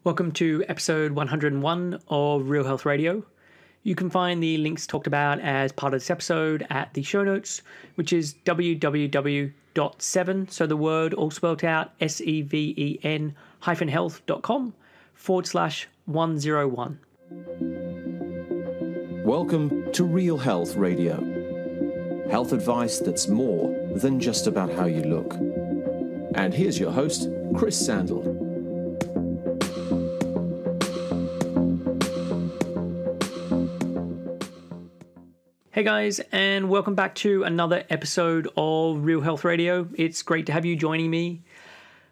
Welcome to episode 101 of Real Health Radio. You can find the links talked about as part of this episode at the show notes, which is www.7, so the word all spelled out, SEVEN health.com/101. Welcome to Real Health Radio. Health advice that's more than just about how you look. And here's your host, Chris Sandel. Hey guys, and welcome back to another episode of Real Health Radio. It's great to have you joining me.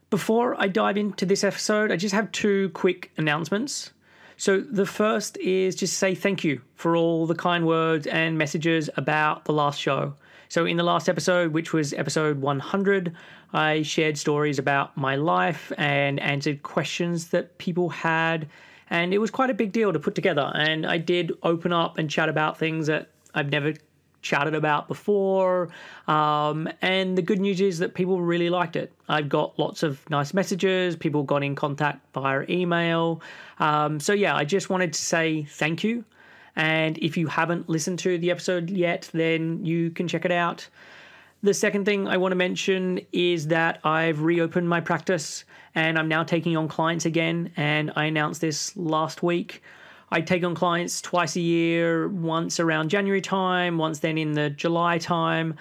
Before I dive into this episode, I just have two quick announcements. So the first is just say thank you for all the kind words and messages about the last show. So in the last episode, which was episode 100, I shared stories about my life and answered questions that people had. And it was quite a big deal to put together. And I did open up and chat about things that I've never chatted about before. And the good news is that people really liked it. I've got lots of nice messages. People got in contact via email. So yeah, I just wanted to say thank you. And if you haven't listened to the episode yet, then you can check it out. The second thing I want to mention is that I've reopened my practice and I'm now taking on clients again. And I announced this last week. I take on clients twice a year, once around January time, once then in the July time.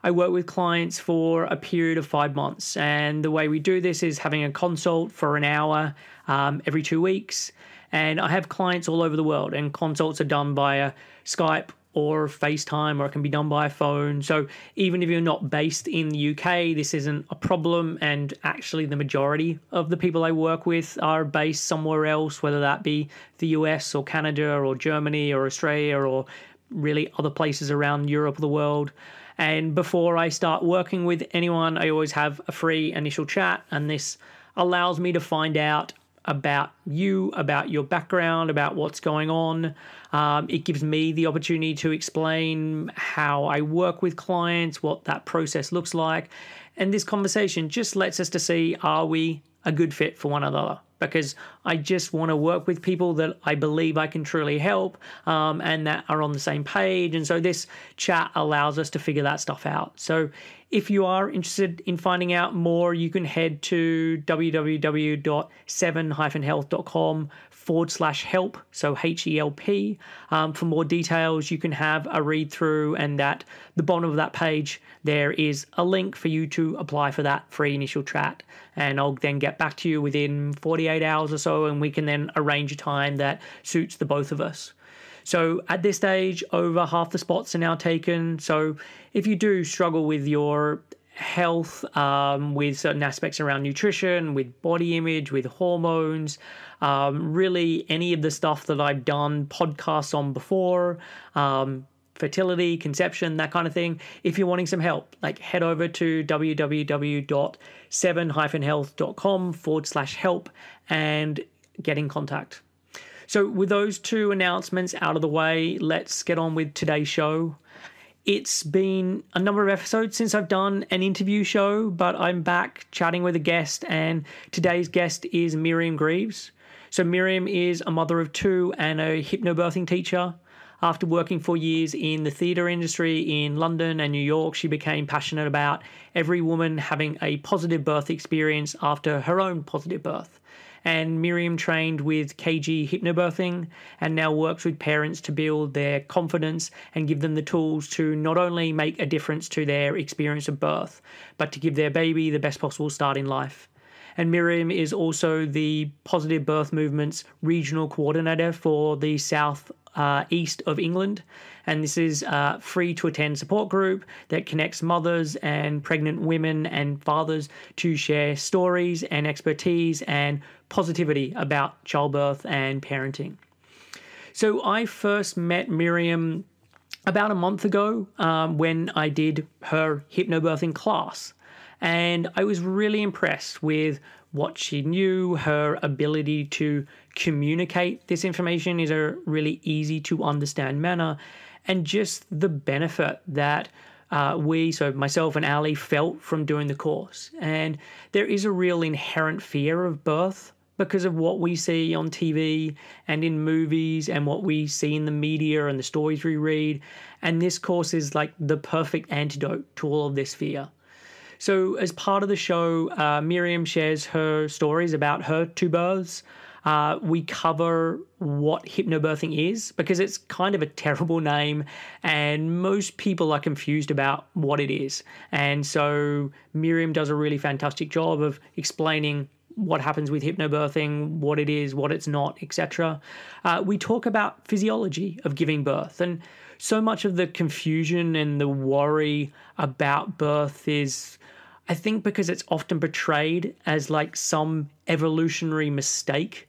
I work with clients for a period of 5 months. And the way we do this is having a consult for an hour every 2 weeks. And I have clients all over the world, and consults are done via Skype or FaceTime, or it can be done by phone. So even if you're not based in the UK, this isn't a problem. And actually the majority of the people I work with are based somewhere else, whether that be the US or Canada or Germany or Australia or really other places around Europe or the world. And before I start working with anyone, I always have a free initial chat. And this allows me to find out about you, about your background, about what's going on. It gives me the opportunity to explain how I work with clients, what that process looks like. And this conversation just lets us to see, are we a good fit for one another? Because I just want to work with people that I believe I can truly help and that are on the same page. And so this chat allows us to figure that stuff out. So if you are interested in finding out more, you can head to www.7-health.com/help, so HELP. For more details, you can have a read through, and at the bottom of that page, there is a link for you to apply for that free initial chat. And I'll then get back to you within 48 hours or so, and we can then arrange a time that suits the both of us. So at this stage, over half the spots are now taken. So if you do struggle with your health, with certain aspects around nutrition, with body image, with hormones, really any of the stuff that I've done podcasts on before, fertility, conception, that kind of thing. If you're wanting some help, like head over to www.7-health.com/help and get in contact. So with those two announcements out of the way, let's get on with today's show. It's been a number of episodes since I've done an interview show, but I'm back chatting with a guest, and today's guest is Miriam Greaves. So Miriam is a mother of two and a hypnobirthing teacher. After working for years in the theatre industry in London and New York, she became passionate about every woman having a positive birth experience after her own positive birth. And Miriam trained with KG Hypnobirthing and now works with parents to build their confidence and give them the tools to not only make a difference to their experience of birth, but to give their baby the best possible start in life. And Miriam is also the Positive Birth Movement's regional coordinator for the South East of England. And this is a free to attend support group that connects mothers and pregnant women and fathers to share stories and expertise and positivity about childbirth and parenting. So I first met Miriam about a month ago when I did her hypnobirthing class. And I was really impressed with what she knew, her ability to communicate this information in a really easy to understand manner, and just the benefit that so myself and Ali, felt from doing the course. And there is a real inherent fear of birth because of what we see on TV and in movies and what we see in the media and the stories we read. And this course is like the perfect antidote to all of this fear. So as part of the show, Miriam shares her stories about her 2 births. We cover what hypnobirthing is, because it's kind of a terrible name and most people are confused about what it is. And so Miriam does a really fantastic job of explaining what happens with hypnobirthing, what it is, what it's not, etc. We talk about physiology of giving birth, and so much of the confusion and the worry about birth is, I think, because it's often portrayed as like some evolutionary mistake.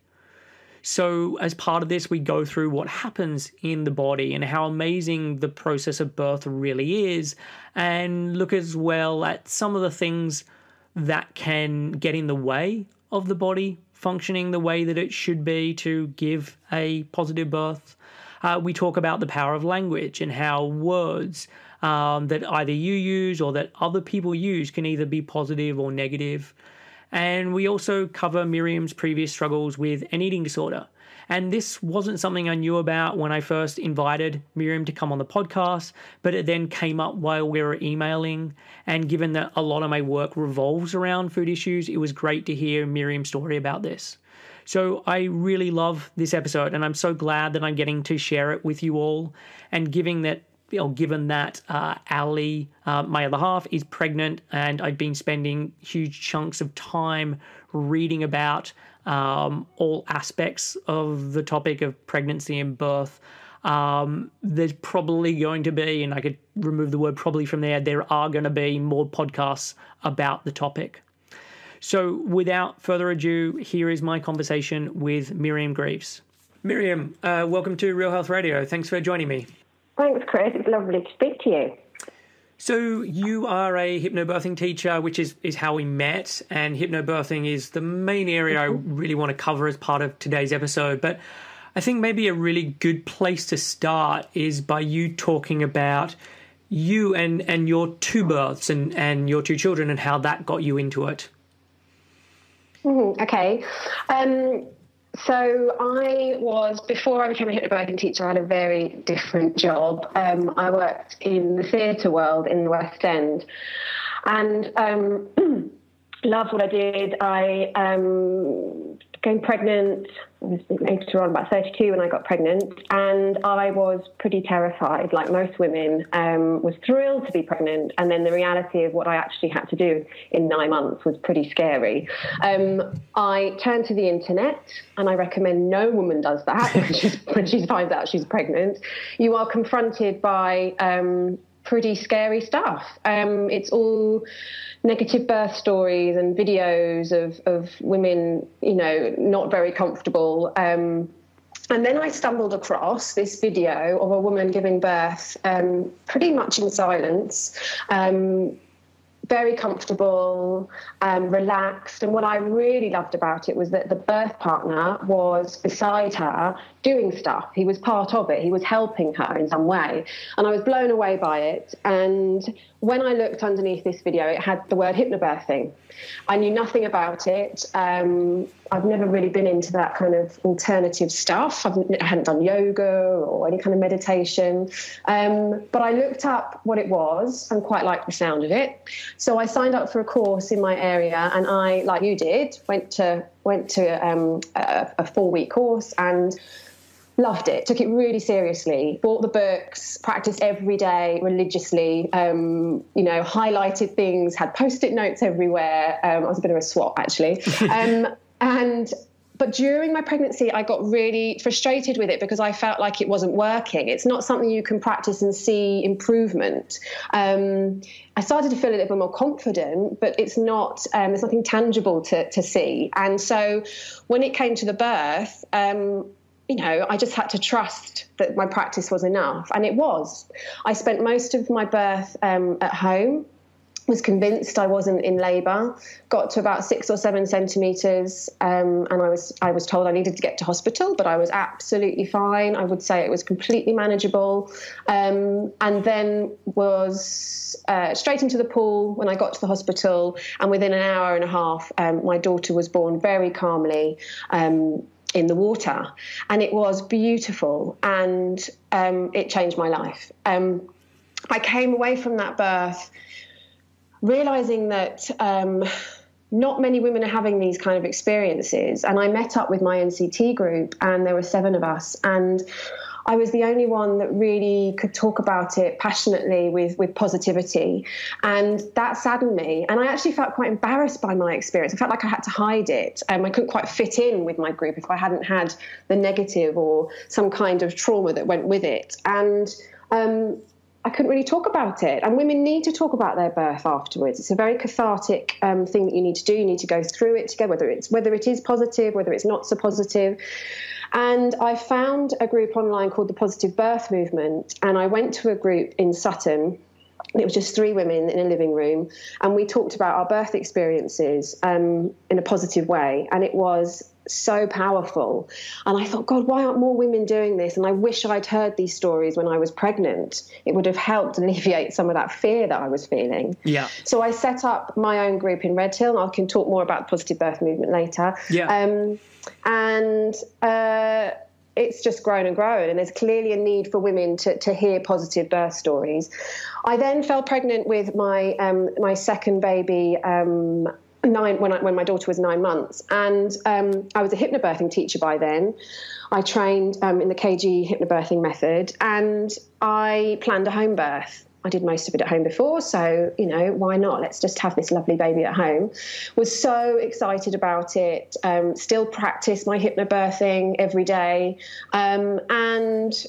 So as part of this, we go through what happens in the body and how amazing the process of birth really is, and look as well at some of the things that can get in the way of the body functioning the way that it should be to give a positive birth. We talk about the power of language and how words that either you use or that other people use can either be positive or negative. And we also cover Miriam's previous struggles with an eating disorder. And this wasn't something I knew about when I first invited Miriam to come on the podcast, but it then came up while we were emailing. And given that a lot of my work revolves around food issues, it was great to hear Miriam's story about this. So I really love this episode, and I'm so glad that I'm getting to share it with you all. And given that Ali, my other half, is pregnant, and I've been spending huge chunks of time reading about all aspects of the topic of pregnancy and birth, there's probably going to be, and I could remove the word probably from there are going to be more podcasts about the topic. So without further ado, here is my conversation with Miriam Greaves. Miriam, welcome to Real Health Radio. Thanks for joining me. Thanks, Chris. It's lovely to speak to you. So you are a hypnobirthing teacher, which is how we met, and hypnobirthing is the main area I really want to cover as part of today's episode. But I think maybe a really good place to start is by you talking about you and your 2 births and your 2 children and how that got you into it. Okay. So before I became a hypnobirthing teacher, I had a very different job. I worked in the theatre world in the West End, and loved what I did. I became pregnant later on, about 32, when I got pregnant, and I was pretty terrified, like most women. Was thrilled to be pregnant, and then the reality of what I actually had to do in 9 months was pretty scary. I turned to the internet, and I recommend no woman does that when she finds out she's pregnant. You are confronted by pretty scary stuff. It's all negative birth stories and videos of women, not very comfortable. And then I stumbled across this video of a woman giving birth pretty much in silence, very comfortable, relaxed. And what I really loved about it was that the birth partner was beside her doing stuff. He was part of it. He was helping her in some way. And I was blown away by it. And when I looked underneath this video, it had the word hypnobirthing. I knew nothing about it. I've never really been into that kind of alternative stuff. I hadn't done yoga or any kind of meditation. But I looked up what it was and quite liked the sound of it. So I signed up for a course in my area, and I, like you did, went to a 4-week course and loved it, took it really seriously, bought the books, practiced every day religiously, highlighted things, had Post-it notes everywhere. I was a bit of a swot, actually. But during my pregnancy, I got really frustrated with it because I felt like it wasn't working. It's not something you can practice and see improvement. I started to feel a little bit more confident, but it's not. There's nothing tangible to see. And so when it came to the birth, I just had to trust that my practice was enough. And it was. I spent most of my birth at home. was convinced I wasn't in labour, got to about 6 or 7 centimetres, and I was told I needed to get to hospital, but I was absolutely fine. I would say it was completely manageable, and then was straight into the pool when I got to the hospital, and within an hour and a half, my daughter was born very calmly in the water, and it was beautiful, and it changed my life. I came away from that birth realizing that not many women are having these kind of experiences. And I met up with my NCT group, and there were 7 of us, and I was the only one that really could talk about it passionately with positivity. And that saddened me. And I actually felt quite embarrassed by my experience. I felt like I had to hide it. I couldn't quite fit in with my group if I hadn't had the negative or some kind of trauma that went with it. And I couldn't really talk about it. And women need to talk about their birth afterwards. It's a very cathartic thing that you need to do. You need to go through it together, whether it is positive, whether it's not so positive. And I found a group online called the Positive Birth Movement. And I went to a group in Sutton. It was just 3 women in a living room. And we talked about our birth experiences in a positive way. And it was so powerful. And I thought, God, why aren't more women doing this? And I wish I'd heard these stories when I was pregnant. It would have helped alleviate some of that fear that I was feeling. Yeah. So I set up my own group in Redhill. I can talk more about the Positive Birth Movement later. Yeah. It's just grown and grown, and there's clearly a need for women to hear positive birth stories. I then fell pregnant with my my second baby when my daughter was 9 months, and I was a hypnobirthing teacher by then. I trained in the KG Hypnobirthing method, and I planned a home birth. I did most of it at home before, so, why not? Let's just have this lovely baby at home. Was so excited about it, still practice my hypnobirthing every day. And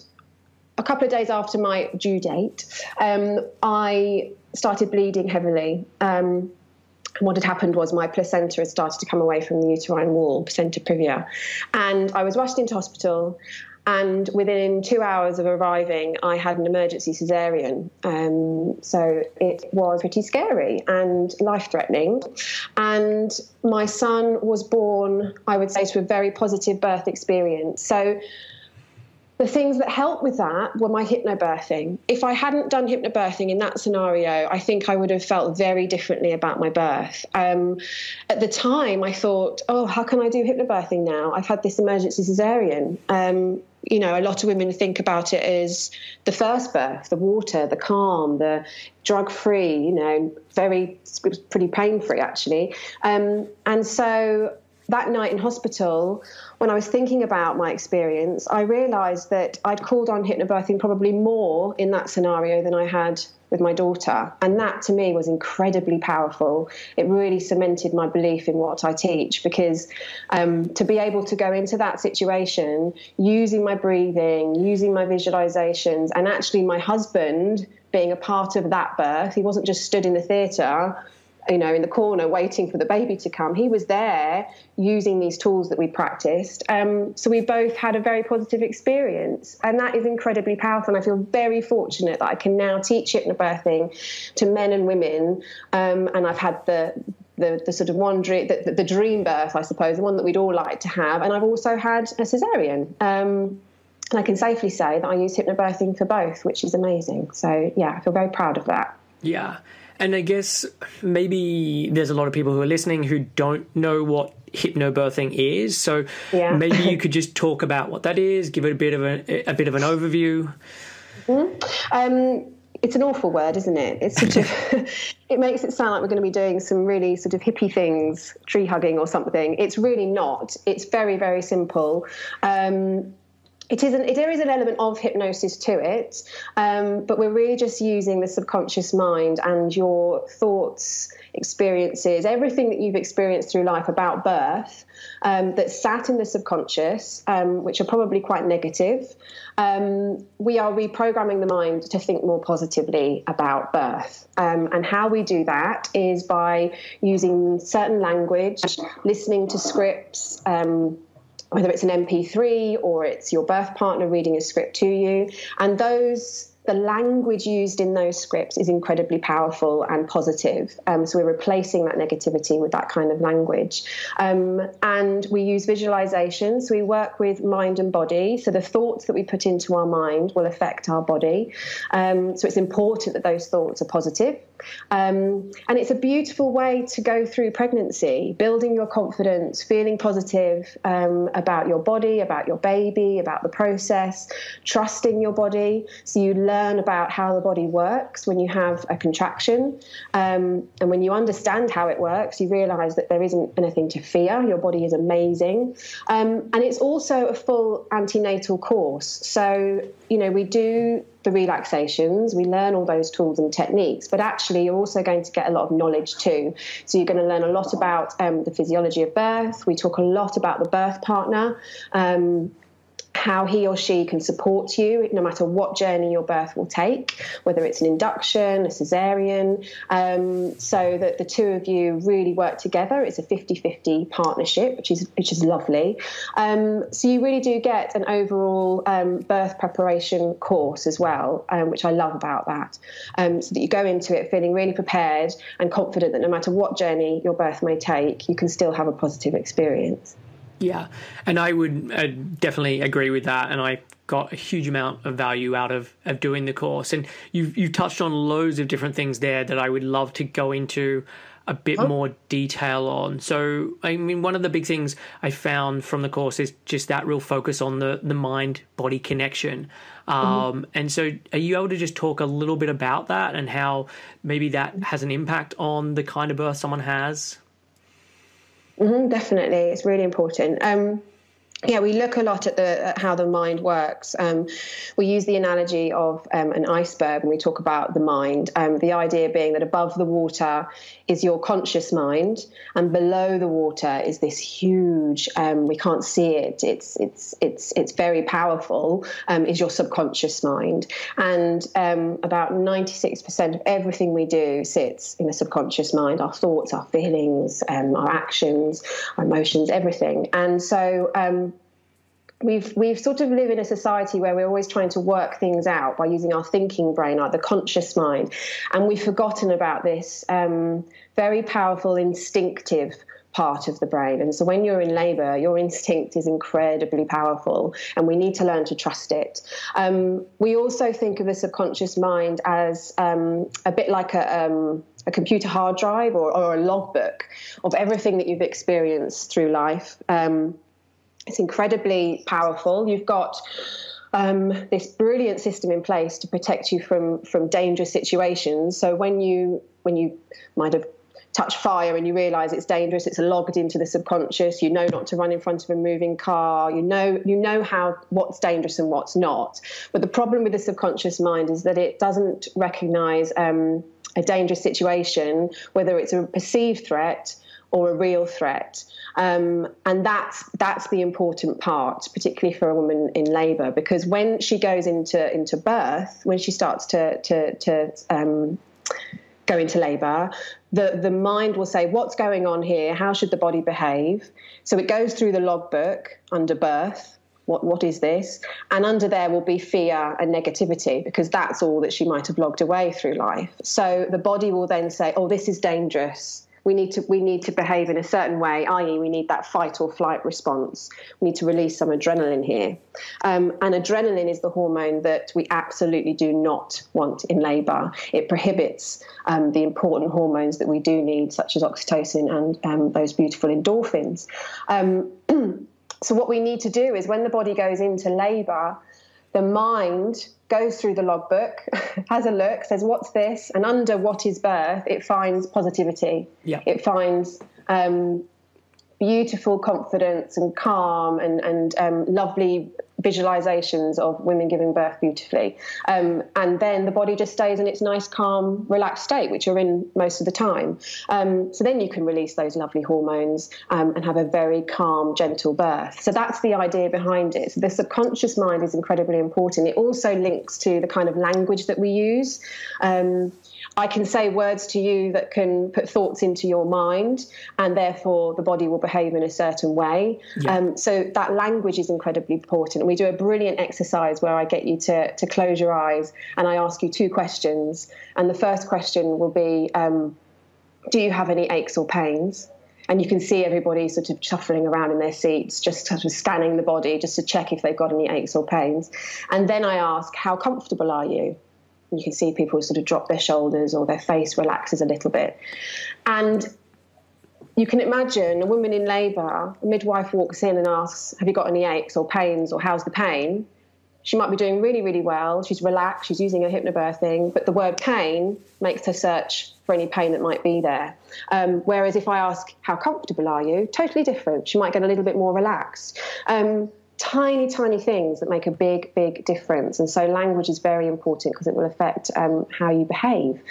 a couple of days after my due date, I started bleeding heavily. What had happened was my placenta had started to come away from the uterine wall, placenta previa. And I was rushed into hospital. And within 2 hours of arriving, I had an emergency cesarean. So it was pretty scary and life-threatening. And my son was born, I would say, to a very positive birth experience. So the things that helped with that were my hypnobirthing. If I hadn't done hypnobirthing in that scenario, I think I would have felt very differently about my birth. At the time, I thought, how can I do hypnobirthing now? I've had this emergency cesarean. A lot of women think about it as the first birth, the water, the calm, the drug-free, pretty pain-free, actually. And so that night in hospital, when I was thinking about my experience, I realised that I'd called on hypnobirthing probably more in that scenario than I had with my daughter. And that, to me, was incredibly powerful. It really cemented my belief in what I teach, because to be able to go into that situation using my breathing, using my visualizations, and actually my husband being a part of that birth, he wasn't just stood in the theatre, in the corner waiting for the baby to come. He was there using these tools that we practiced. So we both had a very positive experience, and that is incredibly powerful. And I feel very fortunate that I can now teach hypnobirthing to men and women. And I've had the sort of the dream birth, I suppose, the one that we'd all like to have. And I've also had a cesarean. And I can safely say that I use hypnobirthing for both, which is amazing. So yeah, I feel very proud of that. Yeah. And I guess maybe there's a lot of people who are listening who don't know what hypnobirthing is. So maybe you could just talk about what that is, give it a bit of an overview. Mm-hmm. It's an awful word, isn't it? It's sort of, it makes it sound like we're going to be doing some really sort of hippie things, tree hugging or something. It's really not. It's very, very simple. There is an element of hypnosis to it, but we're really just using the subconscious mind and your thoughts, experiences, everything that you've experienced through life about birth that sat in the subconscious, which are probably quite negative. We are reprogramming the mind to think more positively about birth. And how we do that is by using certain language, listening to scripts, whether it's an MP3 or it's your birth partner reading a script to you. And those the language used in those scripts is incredibly powerful and positive. So we're replacing that negativity with that kind of language. And we use visualization. So we work with mind and body. So the thoughts that we put into our mind will affect our body. So it's important that those thoughts are positive. And it's a beautiful way to go through pregnancy, building your confidence, feeling positive about your body, about your baby, about the process, trusting your body. So you learn about how the body works when you have a contraction. And when you understand how it works, you realize that there isn't anything to fear. Your body is amazing. And it's also a full antenatal course. So, we do the relaxations, we learn all those tools and techniques, but actually you're also going to get a lot of knowledge too. So you're going to learn a lot about the physiology of birth. We talk a lot about the birth partner, how he or she can support you no matter what journey your birth will take, whether it's an induction, a cesarean, so that the two of you really work together. It's a 50-50 partnership, which is lovely. So you really do get an overall birth preparation course as well, which I love about that, so that you go into it feeling really prepared and confident that no matter what journey your birth may take, you can still have a positive experience. Yeah, and I would definitely agree with that, and I got a huge amount of value out of doing the course. And you've touched on loads of different things there that I would love to go into a bit more detail on. So, I mean, one of the big things I found from the course is just that real focus on the mind-body connection. And so are you able to just talk a little bit about that and how maybe that has an impact on the kind of birth someone has? Definitely. It's really important. We look a lot at how the mind works. We use the analogy of an iceberg when we talk about the mind. The idea being that above the water is your conscious mind, and below the water is this huge. We can't see it. It's very powerful. Is your subconscious mind, and about 96% of everything we do sits in the subconscious mind. Our thoughts, our feelings, our actions, our emotions, everything. And so. We've sort of live in a society where we're always trying to work things out by using our thinking brain, like the conscious mind, and we've forgotten about this very powerful instinctive part of the brain. And so when you're in labour, your instinct is incredibly powerful, and we need to learn to trust it. We also think of the subconscious mind as a bit like a computer hard drive or a logbook of everything that you've experienced through life. It's incredibly powerful. You've got this brilliant system in place to protect you from dangerous situations. So when you might have touched fire and you realise it's dangerous, it's logged into the subconscious. You know not to run in front of a moving car. You know what's dangerous and what's not. But the problem with the subconscious mind is that it doesn't recognise a dangerous situation, whether it's a perceived threat or a real threat. And that's the important part, particularly for a woman in labour, because when she goes into birth, when she starts to go into labour, the mind will say, what's going on here? How should the body behave? So it goes through the logbook under birth. What is this? And under there will be fear and negativity, because that's all that she might have logged away through life. So the body will then say, oh, this is dangerous. We need to behave in a certain way, i.e. we need that fight or flight response. We need to release some adrenaline here. And adrenaline is the hormone that we absolutely do not want in labour. It prohibits the important hormones that we do need, such as oxytocin and those beautiful endorphins. So what we need to do is when the body goes into labour, the mind goes through the logbook, has a look, says, what's this? And under what is birth, it finds positivity. Yeah. It finds beautiful confidence and calm and lovely visualizations of women giving birth beautifully. And then the body just stays in its nice, calm, relaxed state, which you're in most of the time. So then you can release those lovely hormones and have a very calm, gentle birth. So that's the idea behind it. So the subconscious mind is incredibly important. It also links to the kind of language that we use. I can say words to you that can put thoughts into your mind, and therefore the body will behave in a certain way. Yeah. So that language is incredibly important. And we do a brilliant exercise where I get you to close your eyes and I ask you 2 questions. And the first question will be, do you have any aches or pains? And you can see everybody sort of shuffling around in their seats, just sort of scanning the body just to check if they've got any aches or pains. And then I ask, how comfortable are you? And you can see people sort of drop their shoulders or their face relaxes a little bit. And you can imagine a woman in labour, a midwife walks in and asks, have you got any aches or pains, or how's the pain? She might be doing really, really well. She's relaxed. She's using her hypnobirthing. But the word pain makes her search for any pain that might be there. Whereas if I ask, how comfortable are you? Totally different. She might get a little bit more relaxed. Tiny, tiny things that make a big, big difference. And so language is very important because it will affect how you behave.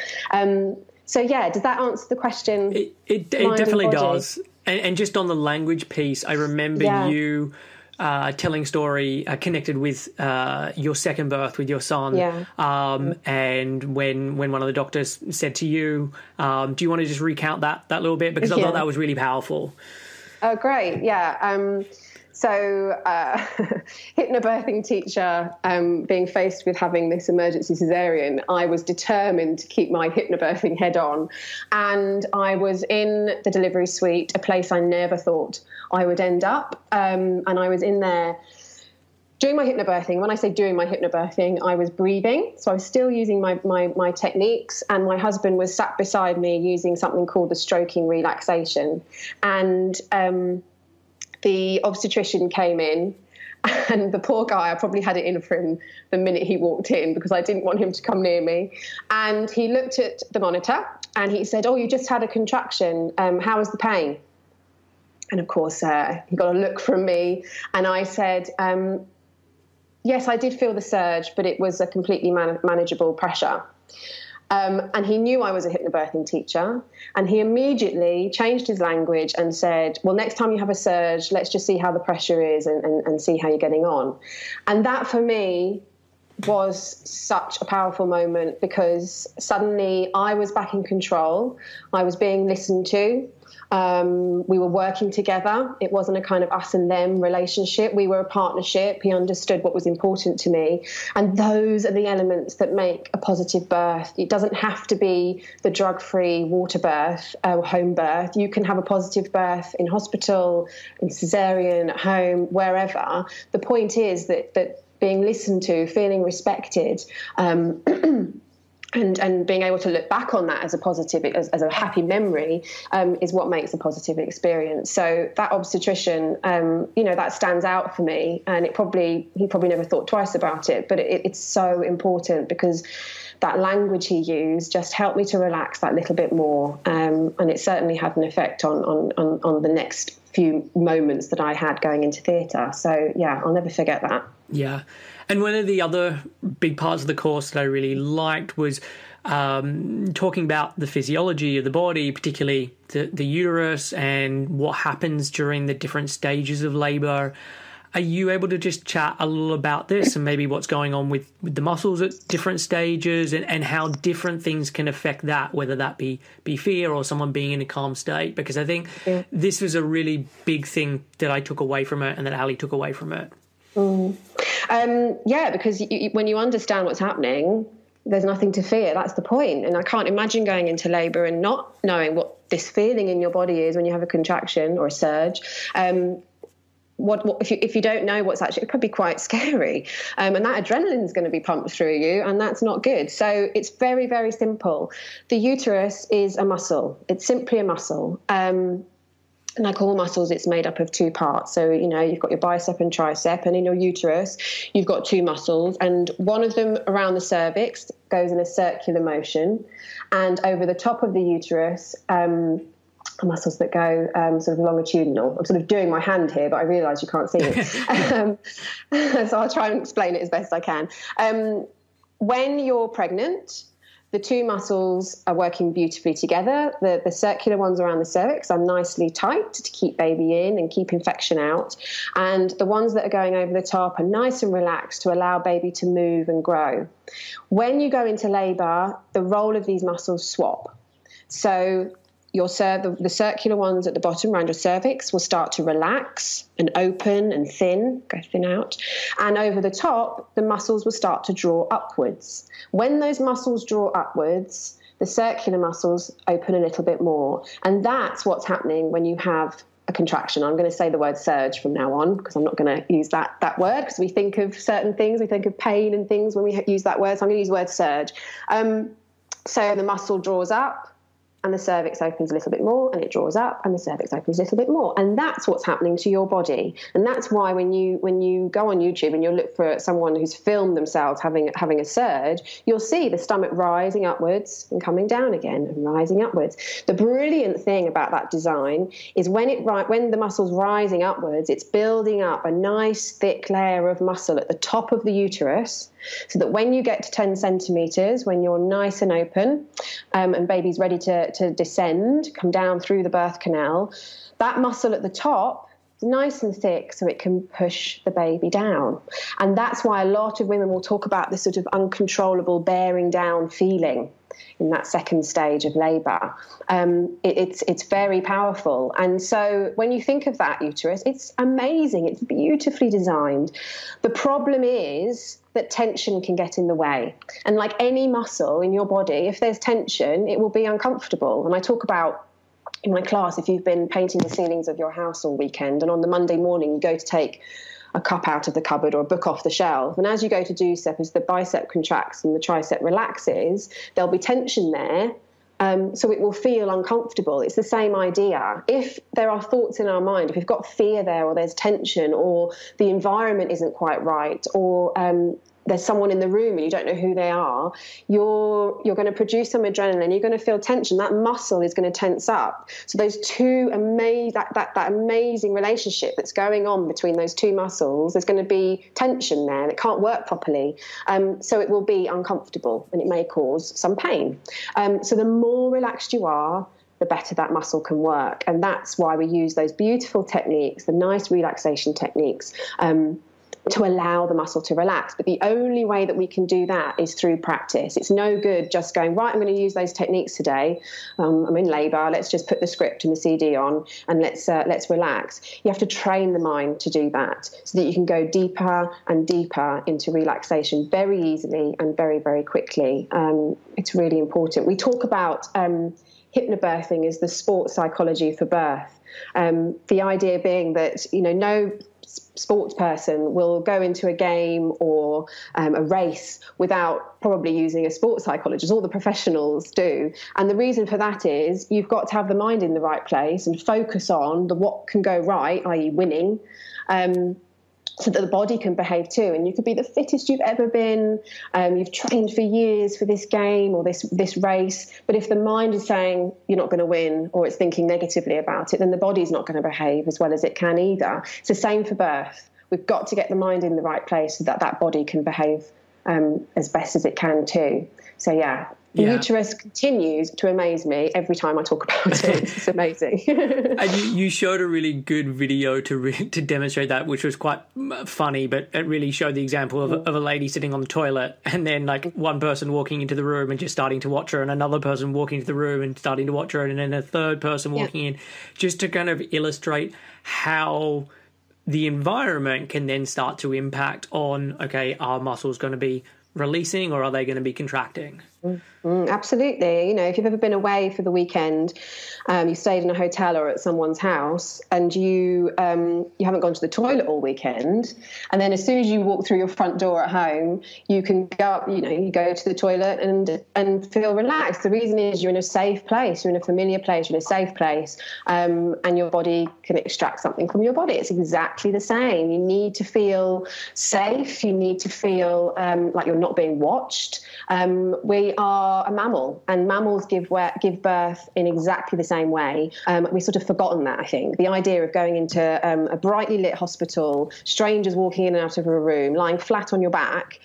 So, yeah, does that answer the question? It definitely does. And just on the language piece, I remember you telling a story connected with your second birth with your son. Yeah. And when one of the doctors said to you, do you want to just recount that little bit? Because I thought that was really powerful. Oh, great. Yeah. So hypnobirthing teacher, being faced with having this emergency cesarean, I was determined to keep my hypnobirthing head on. And I was in the delivery suite, a place I never thought I would end up. And I was in there doing my hypnobirthing. When I say doing my hypnobirthing, I was breathing. So I was still using my techniques. And my husband was sat beside me using something called the stroking relaxation. And the obstetrician came in, and the poor guy, I probably had it in for him the minute he walked in because I didn't want him to come near me. And he looked at the monitor and he said, oh, you just had a contraction. How was the pain? And of course, he got a look from me, and I said, yes, I did feel the surge, but it was a completely manageable pressure. And he knew I was a hypnobirthing teacher, and he immediately changed his language and said, well, next time you have a surge, let's just see how the pressure is and see how you're getting on. And that for me was such a powerful moment because suddenly I was back in control. I was being listened to. We were working together. It wasn't a kind of us and them relationship. We were a partnership. He understood what was important to me. And those are the elements that make a positive birth. It doesn't have to be the drug-free water birth or home birth. You can have a positive birth in hospital, in cesarean, at home, wherever. The point is that being listened to, feeling respected, and being able to look back on that as a positive, as a happy memory, is what makes a positive experience. So that obstetrician, that stands out for me, and he probably never thought twice about it, but it's so important because that language he used just helped me to relax that little bit more, and it certainly had an effect on the next few moments that I had going into theatre. So yeah, I'll never forget that. Yeah. And one of the other big parts of the course that I really liked was talking about the physiology of the body, particularly the uterus and what happens during the different stages of labour. Are you able to just chat a little about this and maybe what's going on with the muscles at different stages and how different things can affect that, whether that be fear or someone being in a calm state? Because I think this was a really big thing that I took away from it and that Ali took away from it. Because when you understand what's happening, there's nothing to fear. That's the point. And I can't imagine going into labour and not knowing what this feeling in your body is when you have a contraction or a surge. What if you don't know what's actually, it could be quite scary. And that adrenaline is going to be pumped through you, and that's not good. So it's very, very simple. The uterus is a muscle. It's simply a muscle. And like all muscles, it's made up of 2 parts. So, you've got your bicep and tricep, and in your uterus, you've got 2 muscles. And one of them around the cervix goes in a circular motion. And over the top of the uterus, are muscles that go sort of longitudinal. I'm sort of doing my hand here, but I realise you can't see it. So I'll try and explain it as best I can. When you're pregnant, the two muscles are working beautifully together. The circular ones around the cervix are nicely tight to keep baby in and keep infection out. And the ones that are going over the top are nice and relaxed to allow baby to move and grow. When you go into labour, the role of these muscles swap. So the circular ones at the bottom around your cervix will start to relax and open and go thin out. And over the top, the muscles will start to draw upwards. When those muscles draw upwards, the circular muscles open a little bit more. And that's what's happening when you have a contraction. I'm going to say the word surge from now on, because I'm not going to use that word, because we think of certain things, we think of pain and things when we use that word. So I'm going to use the word surge. So the muscle draws up, and the cervix opens a little bit more, and it draws up, and the cervix opens a little bit more. And that's what's happening to your body. And that's why when you go on YouTube and you look for someone who's filmed themselves having a surge, you'll see the stomach rising upwards and coming down again and rising upwards. The brilliant thing about that design is when the muscle's rising upwards, it's building up a nice thick layer of muscle at the top of the uterus, so that when you get to 10 centimetres, when you're nice and open and baby's ready to descend, come down through the birth canal, that muscle at the top is nice and thick so it can push the baby down. And that's why a lot of women will talk about this sort of uncontrollable bearing down feeling in that second stage of labour. It's very powerful. And so when you think of that uterus, it's amazing. It's beautifully designed. The problem is that tension can get in the way. And like any muscle in your body, if there's tension, it will be uncomfortable. And I talk about in my class, if you've been painting the ceilings of your house all weekend, and on the Monday morning you go to take a cup out of the cupboard or a book off the shelf, and as you go to do so, as the bicep contracts and the tricep relaxes, there'll be tension there. So it will feel uncomfortable. It's the same idea. If there are thoughts in our mind, if we've got fear there, or there's tension, or the environment isn't quite right, or there's someone in the room and you don't know who they are, you're going to produce some adrenaline, you're going to feel tension, that muscle is going to tense up. So those two that amazing relationship that's going on between those two muscles, there's going to be tension there and it can't work properly. So it will be uncomfortable and it may cause some pain. So the more relaxed you are, the better that muscle can work. And that's why we use those beautiful techniques, the nice relaxation techniques, to allow the muscle to relax. But the only way that we can do that is through practice. It's no good just going, right, I'm going to use those techniques today. I'm in labour. Let's just put the script and the CD on and let's relax. You have to train the mind to do that so that you can go deeper and deeper into relaxation very easily and very, very quickly. It's really important. We talk about hypnobirthing as the sports psychology for birth. The idea being that, no sports person will go into a game or a race without probably using a sports psychologist. All the professionals do. And the reason for that is you've got to have the mind in the right place and focus on what can go right, i.e. winning, so that the body can behave too. And you could be the fittest you've ever been. You've trained for years for this game or this race. But if the mind is saying you're not going to win, or it's thinking negatively about it, then the body's not going to behave as well as it can either. It's the same for birth. We've got to get the mind in the right place so that that body can behave as best as it can too. So yeah. The uterus continues to amaze me every time I talk about it. It's amazing. And you showed a really good video to demonstrate that, which was quite funny, but it really showed the example of a lady sitting on the toilet, and then like one person walking into the room and just starting to watch her, and another person walking into the room and starting to watch her, and then a third person walking in, just to kind of illustrate how the environment can then start to impact on, okay, are muscles going to be releasing or are they going to be contracting? Absolutely. If you've ever been away for the weekend, you stayed in a hotel or at someone's house, and you haven't gone to the toilet all weekend, and then as soon as you walk through your front door at home, you can go up, you go to the toilet and feel relaxed. The reason is you're in a safe place, you're in a familiar place, you're in a safe place, and your body can extract something from your body. It's exactly the same. You need to feel safe. You need to feel like you're not being watched. we are a mammal, and mammals give birth in exactly the same way. We've sort of forgotten that, I think. The idea of going into a brightly lit hospital, strangers walking in and out of a room, lying flat on your back,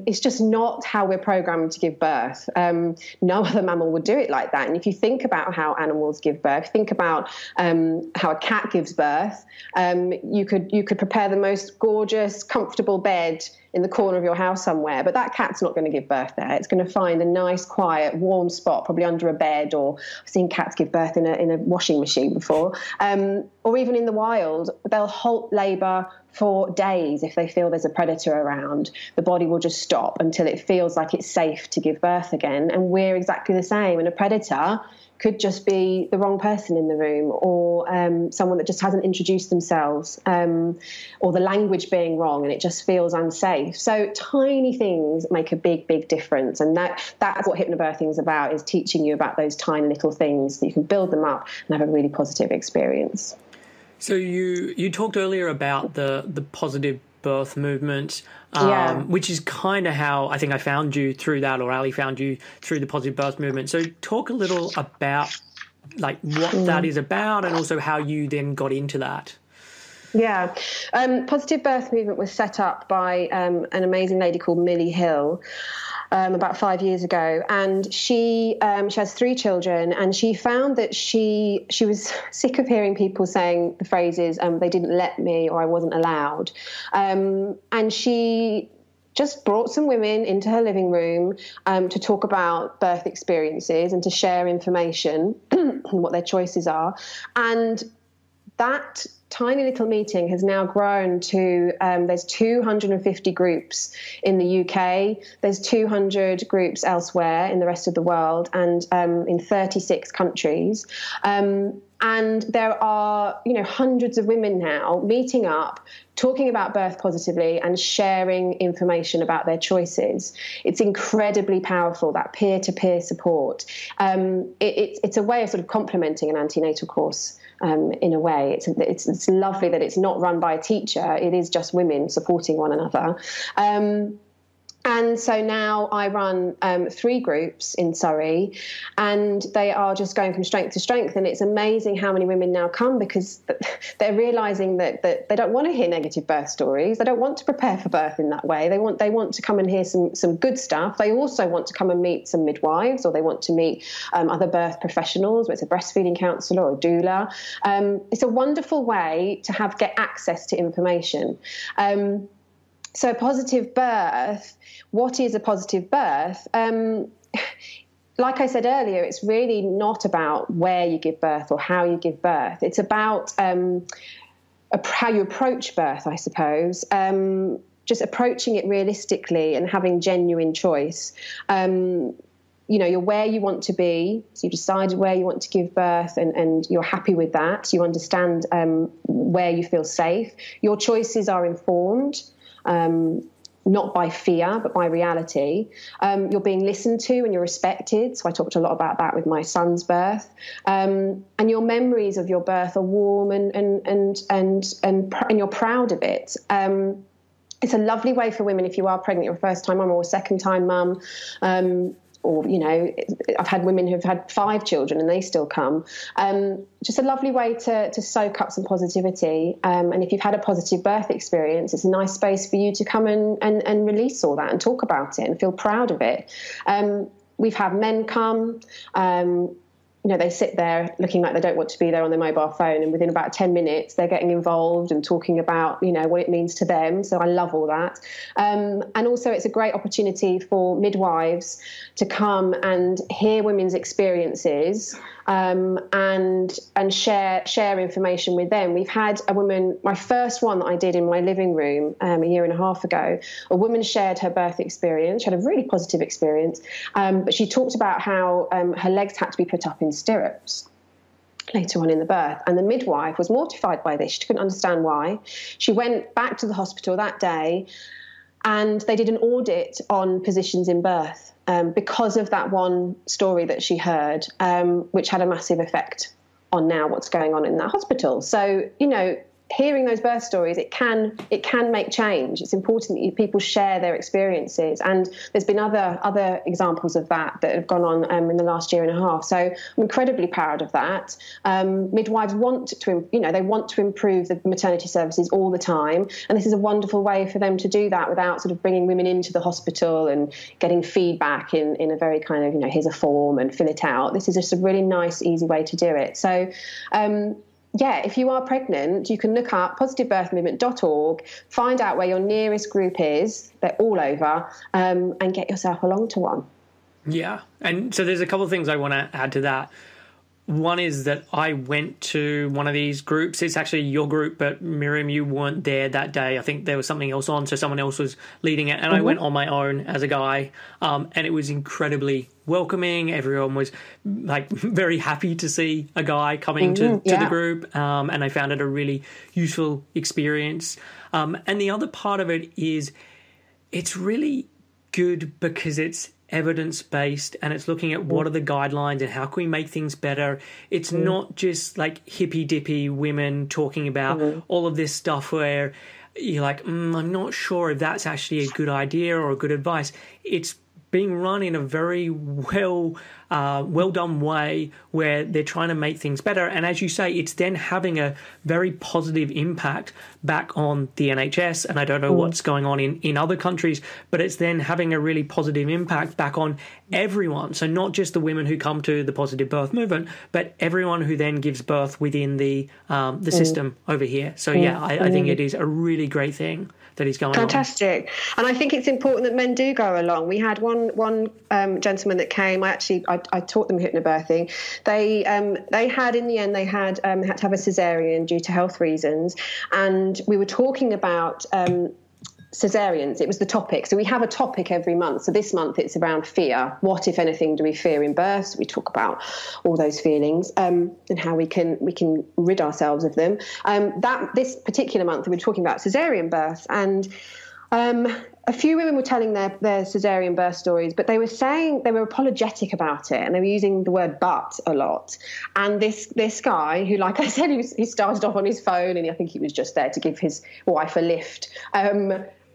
is just not how we're programmed to give birth. No other mammal would do it like that. And if you think about how animals give birth, think about how a cat gives birth, you could prepare the most gorgeous, comfortable bed in the corner of your house somewhere, but that cat's not going to give birth there. It's going to find a nice, quiet, warm spot, probably under a bed, or I've seen cats give birth in a washing machine before, or even in the wild. They'll halt labour for days if they feel there's a predator around. The body will just stop until it feels like it's safe to give birth again, and we're exactly the same. And a predator could just be the wrong person in the room, or someone that just hasn't introduced themselves, or the language being wrong and it just feels unsafe. So tiny things make a big, big difference. And that's what hypnobirthing is about, is teaching you about those tiny little things that you can build them up and have a really positive experience. So you talked earlier about the positive birth movement, which is kind of how I think I found you through that, or Ali found you through the positive birth movement. So talk a little about like what that is about, and also how you then got into that. Yeah. Positive birth movement was set up by an amazing lady called Millie Hill about 5 years ago, and she has 3 children, and she found that she was sick of hearing people saying the phrases they didn't let me, or I wasn't allowed, and she just brought some women into her living room to talk about birth experiences and to share information and what their choices are. And that tiny little meeting has now grown to there's 250 groups in the UK, there's 200 groups elsewhere in the rest of the world, and in 36 countries. And there are, hundreds of women now meeting up, talking about birth positively and sharing information about their choices. It's incredibly powerful, that peer-to-peer support. It's a way of sort of complementing an antenatal course. In a way, it's lovely that it's not run by a teacher. It is just women supporting one another. And so now I run 3 groups in Surrey, and they are just going from strength to strength. And it's amazing how many women now come, because they're realising that they don't want to hear negative birth stories. They don't want to prepare for birth in that way. They want to come and hear some good stuff. They also want to come and meet some midwives, or they want to meet other birth professionals, whether it's a breastfeeding counsellor or a doula. It's a wonderful way to get access to information. So positive birth, what is a positive birth? Like I said earlier, it's really not about where you give birth or how you give birth. It's about how you approach birth, I suppose, just approaching it realistically and having genuine choice. You're where you want to be, so you decided where you want to give birth, and you're happy with that. You understand where you feel safe. Your choices are informed. Not by fear, but by reality. You're being listened to and you're respected. So I talked a lot about that with my son's birth. And your memories of your birth are warm and you're proud of it. It's a lovely way for women, if you are pregnant, you're a first-time mum or a second-time mum, or, I've had women who've had 5 children and they still come. Just a lovely way to soak up some positivity. And if you've had a positive birth experience, it's a nice space for you to come and release all that and talk about it and feel proud of it. We've had men come. They sit there looking like they don't want to be there on their mobile phone, and within about 10 minutes, they're getting involved and talking about, what it means to them. So I love all that. And also it's a great opportunity for midwives to come and hear women's experiences, and share information with them. We've had a woman, my first one that I did in my living room a year and a half ago, a woman shared her birth experience. She had a really positive experience, but she talked about how her legs had to be put up in stirrups later on in the birth, and the midwife was mortified by this. She couldn't understand why. She went back to the hospital that day, and they did an audit on positions in birth because of that one story that she heard, which had a massive effect on now what's going on in that hospital. So, hearing those birth stories, it can make change. It's important that people share their experiences, and there's been other examples of that have gone on in the last year and a half. So I'm incredibly proud of that. Midwives want to, they want to improve the maternity services all the time, and this is a wonderful way for them to do that without sort of bringing women into the hospital and getting feedback in a very kind of, here's a form and fill it out. This is just a really nice, easy way to do it. So if you are pregnant, you can look up positivebirthmovement.org, find out where your nearest group is. They're all over, and get yourself along to one. Yeah. And so there's a couple of things I want to add to that. One is that I went to one of these groups. It's actually your group, but Miriam, you weren't there that day. I think there was something else on, so someone else was leading it. And I went on my own as a guy, and it was incredibly welcoming. Everyone was like very happy to see a guy coming to the group, and I found it a really useful experience. And the other part of it is it's really good because it's evidence-based, and it's looking at what are the guidelines and how can we make things better. It's not just like hippy-dippy women talking about all of this stuff where you're like, I'm not sure if that's actually a good idea or a good advice. It's being run in a very well done way where they're trying to make things better. And as you say, it's then having a very positive impact back on the NHS. And I don't know what's going on in other countries, but it's then having a really positive impact back on everyone. So not just the women who come to the positive birth movement, but everyone who then gives birth within the system over here. So I think it is a really great thing that is going Fantastic. on. And I think it's important that men do go along. We had one gentleman that came. I taught them hypnobirthing. They had in the end had to have a cesarean due to health reasons, and we were talking about cesareans. It was the topic. So we have a topic every month. So this month it's around fear. What, if anything, do we fear in birth? So we talk about all those feelings and how we can rid ourselves of them. This particular month we were talking about cesarean birth, and a few women were telling their cesarean birth stories, but they were saying they were apologetic about it, and they were using the word "but" a lot. And this guy, who, like I said, he started off on his phone, and I think he was just there to give his wife a lift.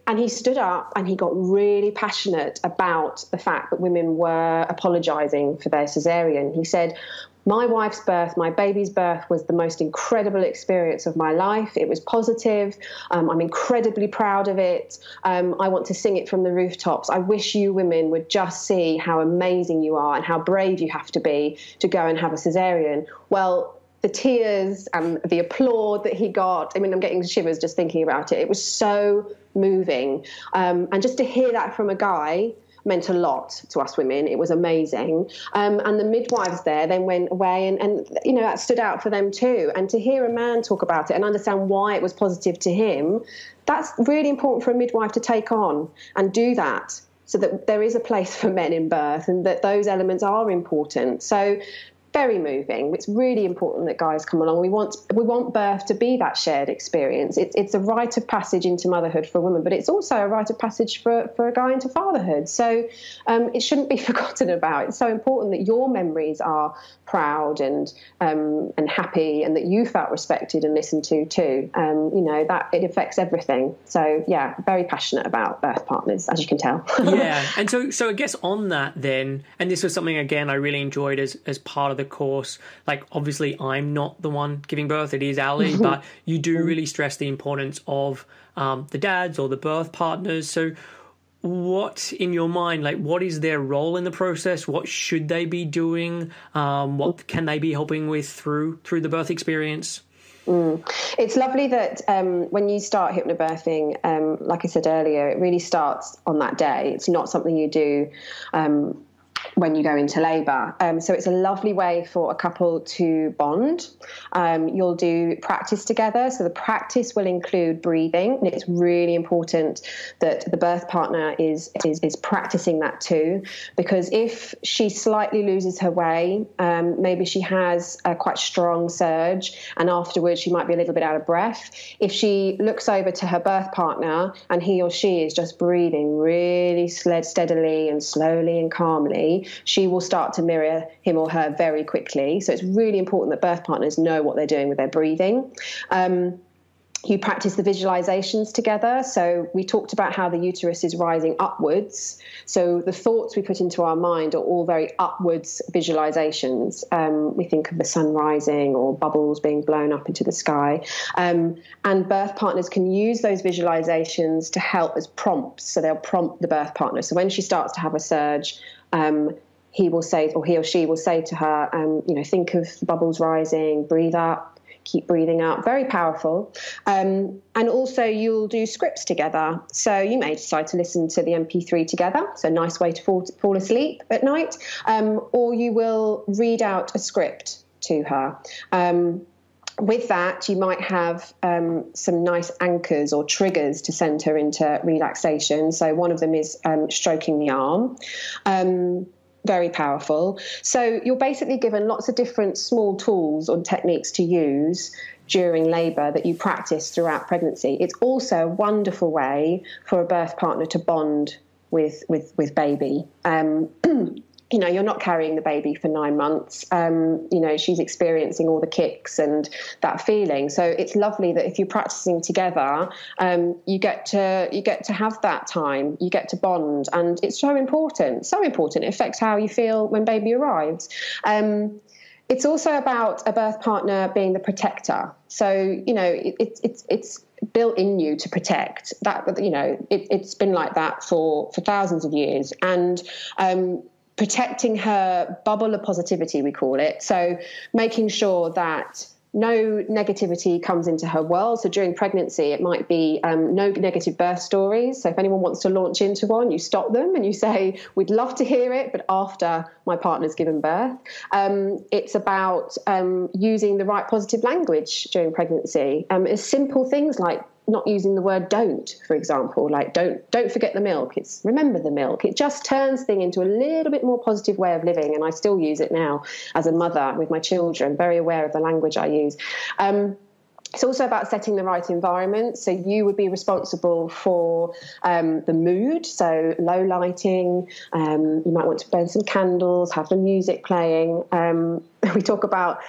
And he stood up and he got really passionate about the fact that women were apologising for their cesarean. He said, my wife's birth, my baby's birth, was the most incredible experience of my life. It was positive. I'm incredibly proud of it. I want to sing it from the rooftops. I wish you women would just see how amazing you are and how brave you have to be to go and have a cesarean. Well, the tears and the applaud that he got, I mean, I'm getting shivers just thinking about it. It was so moving. And just to hear that from a guy meant a lot to us women. It was amazing. And the midwives there then went away and that stood out for them too. And to hear a man talk about it and understand why it was positive to him, that's really important for a midwife to take on and do that, so that there is a place for men in birth and that those elements are important. So very moving. It's really important that guys come along. We want birth to be that shared experience. It's a rite of passage into motherhood for a woman, but it's also a rite of passage for a guy into fatherhood. So it shouldn't be forgotten about. It's so important that your memories are proud and happy, and that you felt respected and listened to too. That it affects everything. So yeah, very passionate about birth partners, as you can tell. Yeah, and so I guess on that then, and this was something again I really enjoyed as part of the course. Like, obviously I'm not the one giving birth, it is Ali, but you do really stress the importance of the dads or the birth partners. So what, in your mind, like, what is their role in the process? What should they be doing? What can they be helping with through the birth experience? It's lovely that when you start hypnobirthing, like I said earlier, it really starts on that day. It's not something you do when you go into labour. So it's a lovely way for a couple to bond. You'll do practice together. So the practice will include breathing. And it's really important that the birth partner is practicing that too, because if she slightly loses her way, maybe she has a quite strong surge, and afterwards she might be a little bit out of breath. If she looks over to her birth partner and he or she is just breathing really steadily and slowly and calmly, she will start to mirror him or her very quickly. So it's really important that birth partners know what they're doing with their breathing. You practice the visualizations together. So we talked about how the uterus is rising upwards. So the thoughts we put into our mind are all very upwards visualizations. We think of the sun rising or bubbles being blown up into the sky. And birth partners can use those visualizations to help as prompts. So they'll prompt the birth partner. So when she starts to have a surge, he will say, or he or she will say to her, think of the bubbles rising, breathe up. Keep breathing out. Very powerful. And also you'll do scripts together. So you may decide to listen to the MP3 together. So a nice way to fall asleep at night. Or you will read out a script to her. With that, you might have some nice anchors or triggers to send her into relaxation. So one of them is stroking the arm. Very powerful. So you're basically given lots of different small tools or techniques to use during labour that you practice throughout pregnancy. It's also a wonderful way for a birth partner to bond with baby. You're not carrying the baby for 9 months. She's experiencing all the kicks and that feeling. So it's lovely that if you're practicing together, you get to have that time. You get to bond, and it's so important. So important. It affects how you feel when baby arrives. It's also about a birth partner being the protector. So it's built in you to protect. That it's been like that for thousands of years, and protecting her bubble of positivity, we call it. So making sure that no negativity comes into her world. So during pregnancy, it might be no negative birth stories. So if anyone wants to launch into one, you stop them and you say, we'd love to hear it, but after my partner's given birth. It's about using the right positive language during pregnancy. It's simple things like not using the word don't, for example, like don't forget the milk. It's remember the milk. It just turns things into a little bit more positive way of living. And I still use it now as a mother with my children, very aware of the language I use. It's also about setting the right environment. So you would be responsible for the mood, so low lighting. You might want to burn some candles, have the music playing. We talk about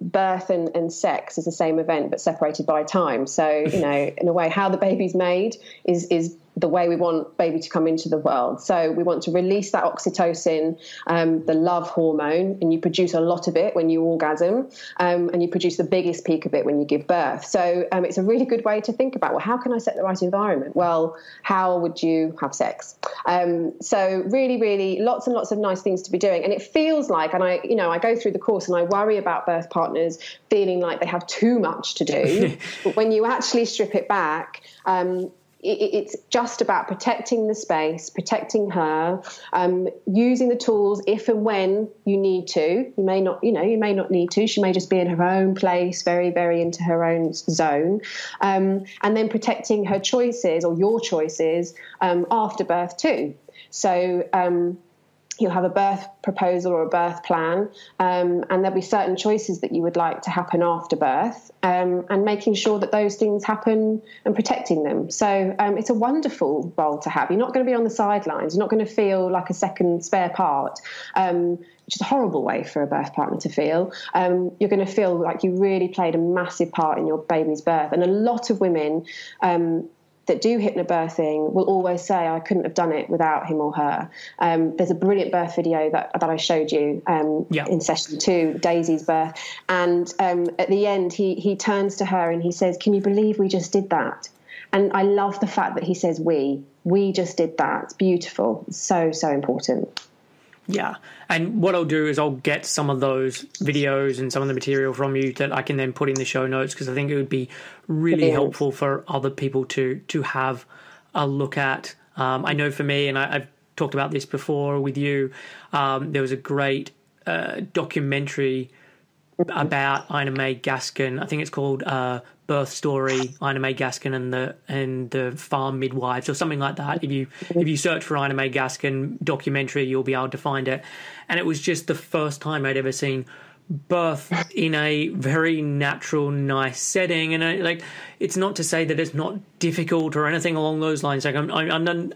birth and sex as the same event but separated by time. So, in a way, how the baby's made is the way we want baby to come into the world. So we want to release that oxytocin, the love hormone, and you produce a lot of it when you orgasm, and you produce the biggest peak of it when you give birth. So it's a really good way to think about, well, how can I set the right environment? Well, how would you have sex? So really, really lots and lots of nice things to be doing. And it feels like, and I go through the course and I worry about birth partners feeling like they have too much to do. But when you actually strip it back, it's just about protecting the space, protecting her, using the tools if and when you need to. You may not need to. She may just be in her own place, very, very into her own zone. And then protecting her choices or your choices after birth too. So you'll have a birth proposal or a birth plan, and there'll be certain choices that you would like to happen after birth, and making sure that those things happen and protecting them. So it's a wonderful role to have. You're not going to be on the sidelines. You're not going to feel like a second spare part, which is a horrible way for a birth partner to feel. You're going to feel like you really played a massive part in your baby's birth. And a lot of women that do hypnobirthing will always say, I couldn't have done it without him or her. There's a brilliant birth video that I showed you in session 2, Daisy's birth. And at the end, he turns to her and he says, can you believe we just did that? And I love the fact that he says we just did that. It's beautiful. It's so, so important. Yeah. And what I'll do is I'll get some of those videos and some of the material from you that I can then put in the show notes, because I think it would be really helpful for other people to have a look at. I know for me, and I've talked about this before with you, there was a great documentary about Ina May Gaskin. I think it's called Birth Story, Ina May Gaskin and the Farm Midwives, or something like that. If you search for Ina May Gaskin documentary, you'll be able to find it. And it was just the first time I'd ever seen birth in a very natural, nice setting. And it's not to say that it's not difficult or anything along those lines. Like I'm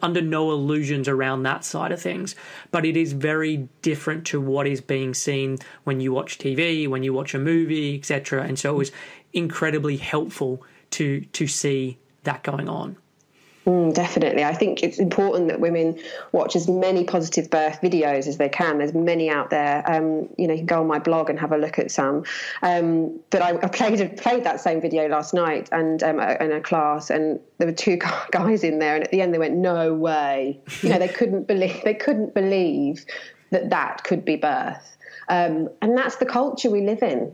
under no illusions around that side of things, but it is very different to what is being seen when you watch TV, when you watch a movie, etc. And so it was incredibly helpful to see that going on. Definitely. I think it's important that women watch as many positive birth videos as they can. There's many out there. You can go on my blog and have a look at some. But I played that same video last night and in a class, and there were two guys in there, and at the end they went, "No way!" They couldn't believe that could be birth. And that's the culture we live in.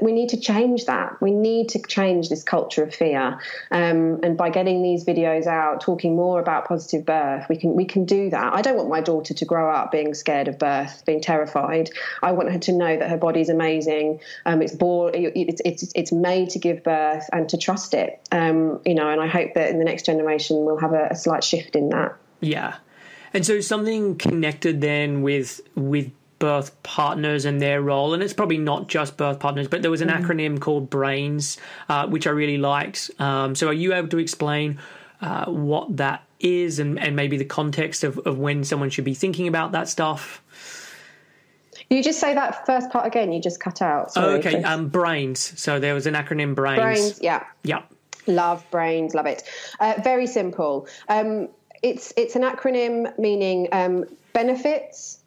We need to change that. We need to change this culture of fear. And by getting these videos out, talking more about positive birth, we can do that. I don't want my daughter to grow up being scared of birth, being terrified. I want her to know that her body's amazing. It's made to give birth and to trust it. And I hope that in the next generation we'll have a slight shift in that. Yeah. And so something connected then with birth partners and their role, and it's probably not just birth partners, but there was an acronym called BRAINS, which I really liked. So are you able to explain what that is and maybe the context of when someone should be thinking about that stuff? You just say that first part again. You just cut out. Sorry, okay. BRAINS. So there was an acronym, BRAINS. BRAINS, yeah. Yeah. Love BRAINS, love it. Very simple. It's an acronym meaning benefits,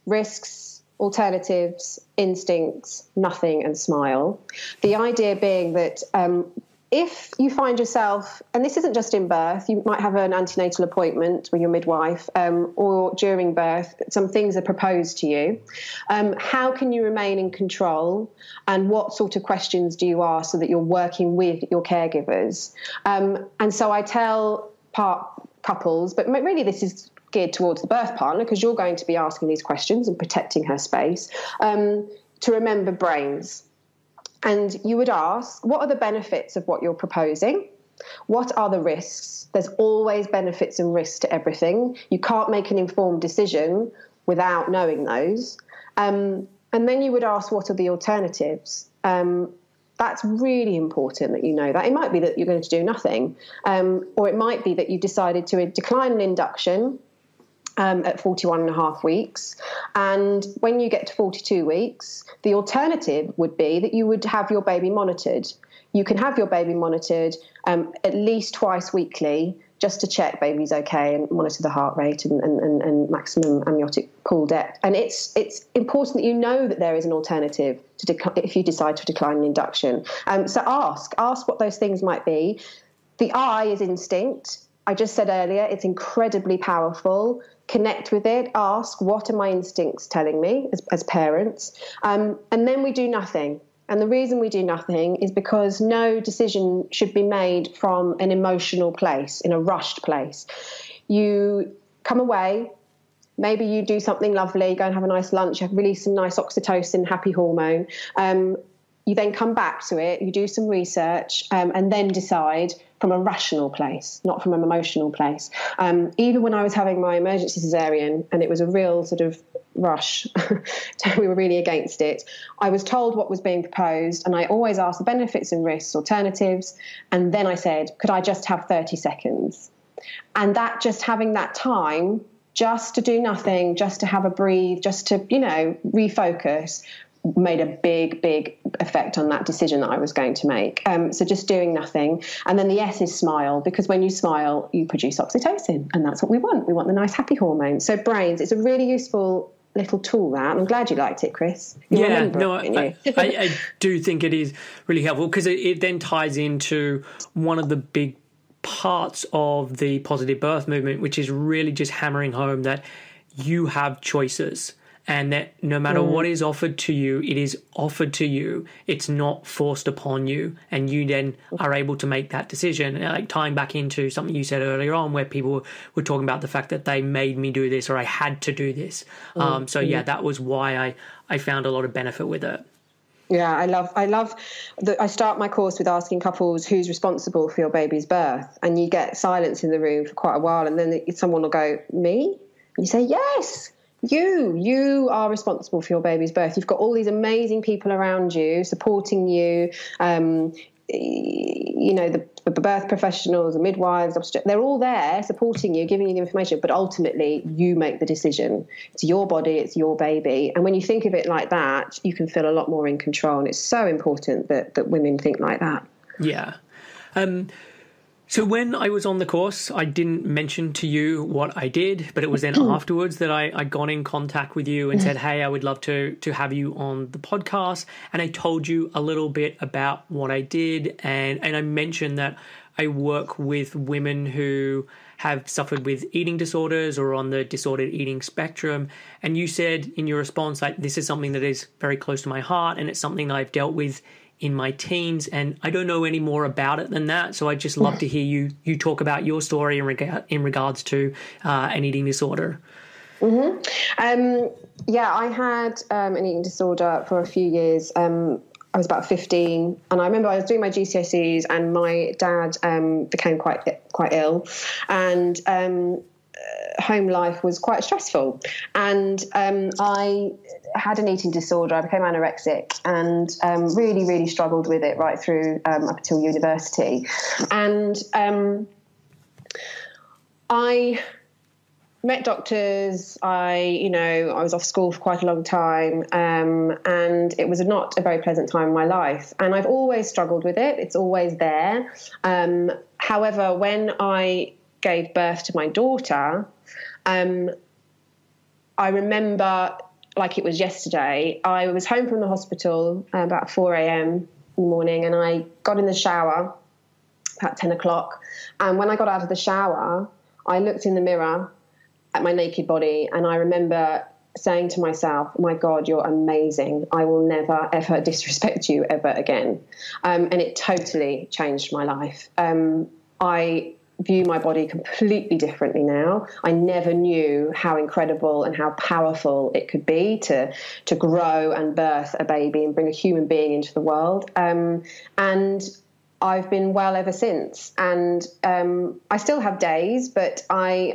risks, alternatives, instincts, nothing, and smile. The idea being that if you find yourself, and this isn't just in birth, you might have an antenatal appointment with your midwife, or during birth, some things are proposed to you. How can you remain in control, and what sort of questions do you ask so that you're working with your caregivers? And so I tell couples, but really this is geared towards the birth partner, because you're going to be asking these questions and protecting her space, to remember BRAINS. And you would ask, what are the benefits of what you're proposing? What are the risks? There's always benefits and risks to everything. You can't make an informed decision without knowing those. And then you would ask, what are the alternatives? That's really important that you know that. It might be that you're going to do nothing, or it might be that you decided to decline an induction at 41 and a half weeks. And when you get to 42 weeks, the alternative would be that you would have your baby monitored. You can have your baby monitored at least twice weekly, just to check baby's okay and monitor the heart rate and maximum amniotic pool depth. And it's important that you know that there is an alternative if you decide to decline an induction. So ask what those things might be. The I is instinct. I just said earlier, it's incredibly powerful. Connect with it. Ask, what are my instincts telling me as parents? And then we do nothing. And the reason we do nothing is because no decision should be made from an emotional place, in a rushed place. You come away, maybe you do something lovely, go and have a nice lunch, release some nice oxytocin, happy hormone. You then come back to it, you do some research, and then decide from a rational place, not from an emotional place. Even when I was having my emergency cesarean, and it was a real sort of rush, we were really against it, I was told what was being proposed, and I always asked the benefits and risks, alternatives, and then I said, could I just have 30 seconds? And that, just having that time, just to do nothing, just to have a breathe, just to, refocus, made a big effect on that decision that I was going to make. So just doing nothing. And then the S is smile, because when you smile, you produce oxytocin, and that's what we want. We want the nice happy hormone. So BRAINS, it's a really useful little tool, that. I'm glad you liked it, Chris. I do think it is really helpful, because it then ties into one of the big parts of the positive birth movement, which is really just hammering home that you have choices. And that no matter what is offered to you, it is offered to you. It's not forced upon you. And you then are able to make that decision. And like tying back into something you said earlier on, where people were talking about the fact that they made me do this, or I had to do this. That was why I found a lot of benefit with it. Yeah, I love that. I start my course with asking couples, who's responsible for your baby's birth? And you get silence in the room for quite a while. And then someone will go, me? And you say, yes. You are responsible for your baby's birth. You've got all these amazing people around you supporting you. The birth professionals, the midwives, they're all there supporting you, giving you the information. But ultimately, you make the decision. It's your body, it's your baby. And when you think of it like that, you can feel a lot more in control. And it's so important that women think like that. Yeah. So when I was on the course, I didn't mention to you what I did, but it was then afterwards that I got in contact with you and said, hey, I would love to have you on the podcast. And I told you a little bit about what I did. And I mentioned that I work with women who have suffered with eating disorders or on the disordered eating spectrum. And you said in your response, like, this is something that is very close to my heart and it's something that I've dealt with in my teens, and I don't know any more about it than that. So I'd just love to hear you talk about your story in regards to an eating disorder. Yeah, I had an eating disorder for a few years. I was about 15, and I remember I was doing my GCSEs, and my dad became quite ill, and home life was quite stressful, and I had an eating disorder. I became anorexic and really, really struggled with it right through up until university. And I met doctors. I was off school for quite a long time, and it was not a very pleasant time in my life. And I've always struggled with it. It's always there. However, when I gave birth to my daughter, I remember like it was yesterday. I was home from the hospital about 4 a.m. in the morning, and I got in the shower about 10 o'clock. And when I got out of the shower, I looked in the mirror at my naked body, and I remember saying to myself, my God, you're amazing. I will never, ever disrespect you ever again. And it totally changed my life. I view my body completely differently now. I never knew how incredible and how powerful it could be to grow and birth a baby and bring a human being into the world. And I've been well ever since. And I still have days, but I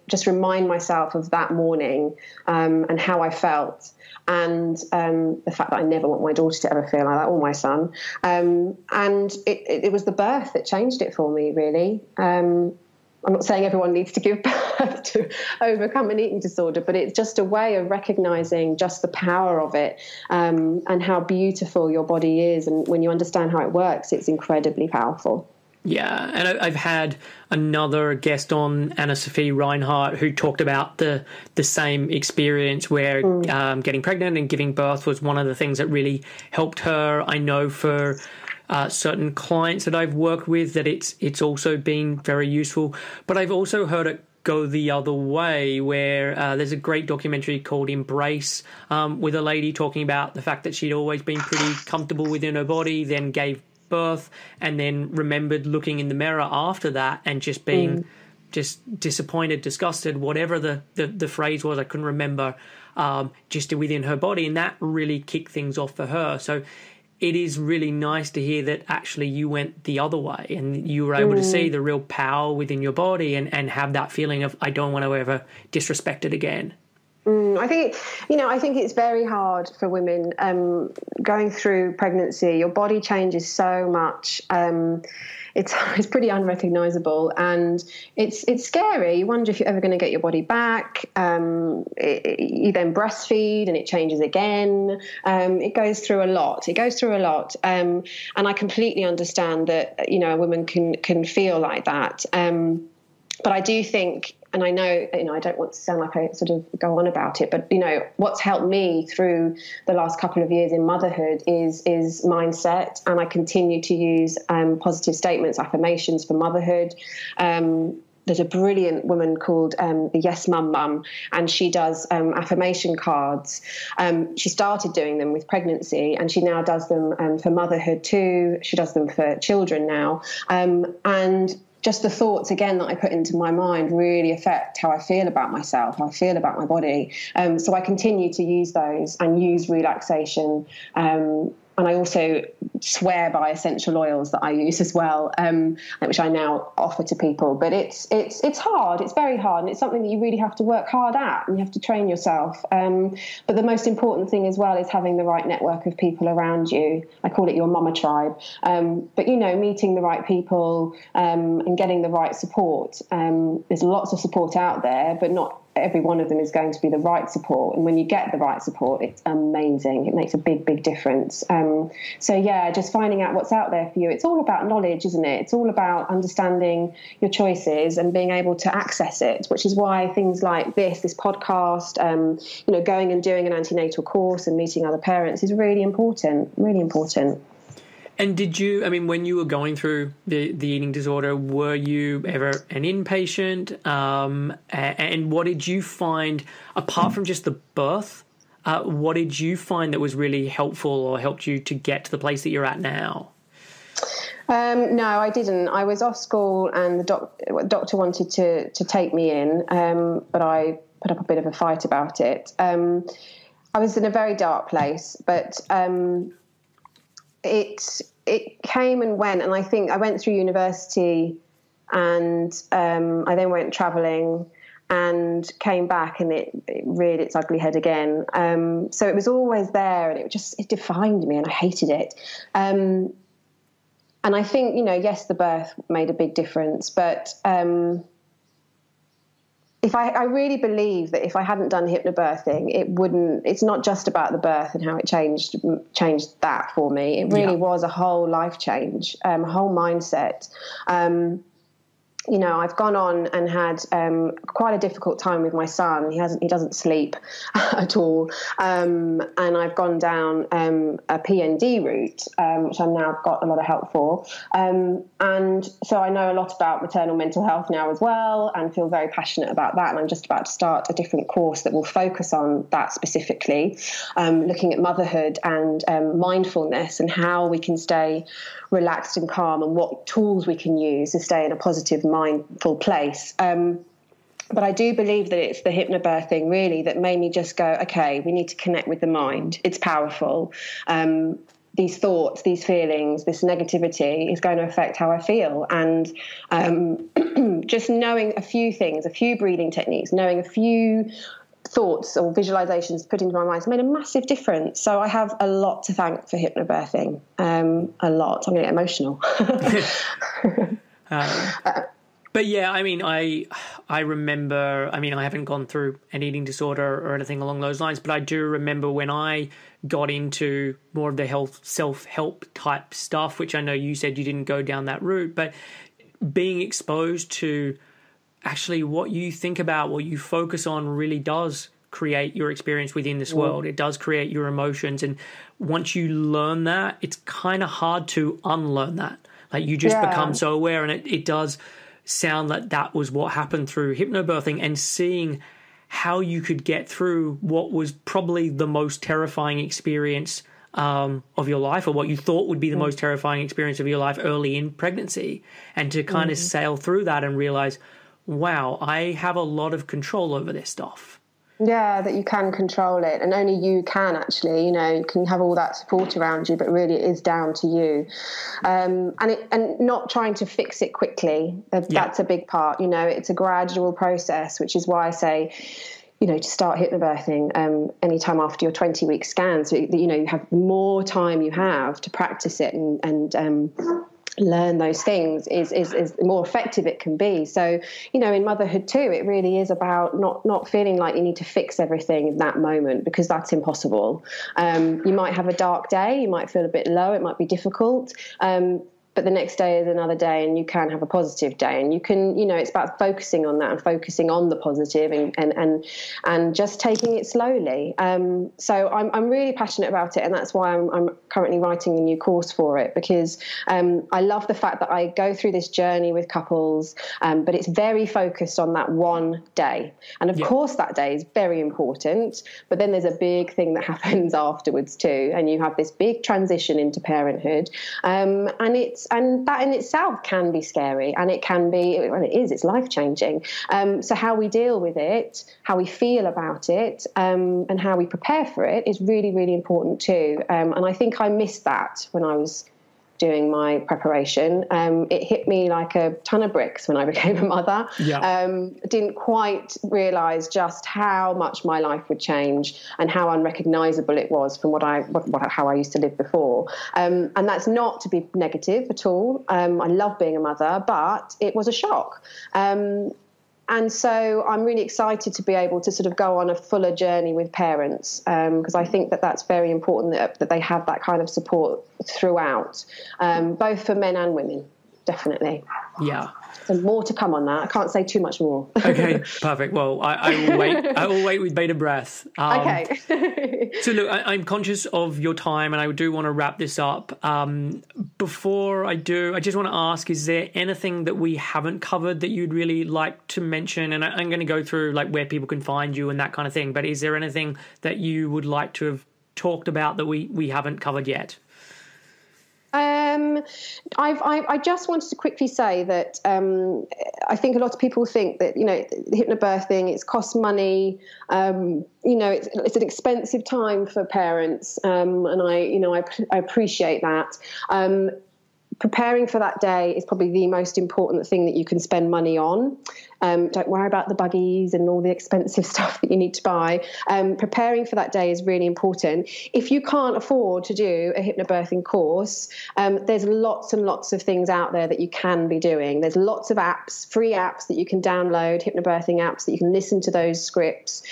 just remind myself of that morning and how I felt. And the fact that I never want my daughter to ever feel like that, or my son. And it was the birth that changed it for me, really. I'm not saying everyone needs to give birth to overcome an eating disorder, but it's just a way of recognizing just the power of it, and how beautiful your body is. And when you understand how it works, it's incredibly powerful. Yeah, and I've had another guest on, Anna Sophie Reinhardt, who talked about the same experience where getting pregnant and giving birth was one of the things that really helped her. I know for certain clients that I've worked with that it's also been very useful. But I've also heard it go the other way, where there's a great documentary called Embrace, with a lady talking about the fact that she'd always been pretty comfortable within her body, then gave birth, and then remembered looking in the mirror after that and just being just disappointed, disgusted, whatever the phrase was, I couldn't remember, just within her body. And that really kicked things off for her. So it is really nice to hear that actually you went the other way and you were able to see the real power within your body and have that feeling of, I don't want to ever disrespect it again. I think it's very hard for women going through pregnancy. Your body changes so much. It's pretty unrecognizable, and it's scary. You wonder if you're ever going to get your body back. You then breastfeed, and it changes again. It goes through a lot. And I completely understand that a woman can feel like that. But I do think, and I know, I don't want to sound like I sort of go on about it, but, what's helped me through the last couple of years in motherhood is mindset. And I continue to use positive statements, affirmations for motherhood. There's a brilliant woman called the Yes Mum, and she does affirmation cards. She started doing them with pregnancy, and she now does them for motherhood too. She does them for children now. And just the thoughts, again, that I put into my mind really affect how I feel about myself, how I feel about my body. So I continue to use those and use relaxation. And I also swear by essential oils that I use as well, which I now offer to people. But it's hard. It's very hard. And it's something that you really have to work hard at, and you have to train yourself. But the most important thing as well is having the right network of people around you. I call it your mama tribe. But, meeting the right people and getting the right support. There's lots of support out there, but not every one of them is going to be the right support. And when you get the right support, it's amazing. It makes a big, big difference. So yeah, just finding out what's out there for you. It's all about knowledge, isn't it? It's all about understanding your choices and being able to access it, which is why things like this podcast, going and doing an antenatal course and meeting other parents is really important, really important. And did you, when you were going through the eating disorder, were you ever an inpatient? And what did you find, apart from just the birth, what did you find that was really helpful or helped you to get to the place that you're at now? No, I didn't. I was off school and the doctor wanted to take me in, but I put up a bit of a fight about it. I was in a very dark place, but it came and went, and I think I went through university, and I then went travelling and came back, and it reared its ugly head again. So it was always there, and it defined me, and I hated it. And I think, yes, the birth made a big difference, but I really believe that if I hadn't done hypnobirthing, it's not just about the birth and how it changed that for me. It really was a whole life change, a whole mindset. I've gone on and had quite a difficult time with my son. He doesn't sleep at all. And I've gone down a PND route, which I've now got a lot of help for. And so I know a lot about maternal mental health now as well, and feel very passionate about that. And I'm just about to start a different course that will focus on that specifically, looking at motherhood and mindfulness and how we can stay relaxed and calm, and what tools we can use to stay in a positive, mindful place. But I do believe that it's the hypnobirthing really that made me just go, okay, we need to connect with the mind. It's powerful. These thoughts, these feelings, this negativity is going to affect how I feel. And just knowing a few things, a few breathing techniques, knowing a few thoughts or visualizations put into my mind has made a massive difference. So I have a lot to thank for hypnobirthing. A lot. I'm going to get emotional. But yeah, I remember, I haven't gone through an eating disorder or anything along those lines, but I do remember when I got into more of the self-help type stuff, which I know you said you didn't go down that route, but being exposed to actually what you think about, what you focus on really does create your experience within this world. It does create your emotions. And once you learn that, it's kind of hard to unlearn that. Like you just become so aware, and it does sound like that was what happened through hypnobirthing, and seeing how you could get through what was probably the most terrifying experience of your life, or what you thought would be the most terrifying experience of your life early in pregnancy, and to kind of sail through that and realize, wow, I have a lot of control over this stuff. Yeah, that you can control it, and only you can actually, you can have all that support around you, but really it is down to you. And not trying to fix it quickly. That's a big part, it's a gradual process, which is why I say, to start hypnobirthing anytime after your 20-week scan, so that, you have more time you have to practice it and learn those things is the more effective it can be. So, in motherhood too, it really is about not feeling like you need to fix everything in that moment, because that's impossible. You might have a dark day, you might feel a bit low, it might be difficult. But the next day is another day, and you can have a positive day, and you can, it's about focusing on that and focusing on the positive and just taking it slowly. So I'm really passionate about it, and that's why I'm currently writing a new course for it, because I love the fact that I go through this journey with couples, but it's very focused on that one day. And of course that day is very important, but then there's a big thing that happens afterwards too, and you have this big transition into parenthood, and that in itself can be scary, and it can be, well, it's life-changing. So how we deal with it, how we feel about it, and how we prepare for it is really, really important too. And I think I missed that when I was doing my preparation. It hit me like a ton of bricks when I became a mother. Didn't quite realise just how much my life would change and how unrecognisable it was from how I used to live before. And that's not to be negative at all. I love being a mother, but it was a shock. And so I'm really excited to be able to sort of go on a fuller journey with parents, because I think that that's very important that they have that kind of support throughout, both for men and women, definitely. Yeah. So more to come on that. I can't say too much more. Okay, perfect. Well, I will wait. I will wait with bated breath. Okay. So look, I'm conscious of your time, and I do want to wrap this up. Before I do, I just want to ask: is there anything that we haven't covered that you'd really like to mention? And I'm going to go through like where people can find you and that kind of thing. But is there anything that you would like to have talked about that we haven't covered yet? I just wanted to quickly say that I think a lot of people think that, hypnobirthing, it's cost money, it's an expensive time for parents, and I appreciate that. Preparing for that day is probably the most important thing that you can spend money on. Don't worry about the buggies and all the expensive stuff that you need to buy. Preparing for that day is really important. If you can't afford to do a hypnobirthing course, there's lots and lots of things out there that you can be doing. There's lots of apps, free apps that you can download, hypnobirthing apps that you can listen to those scripts.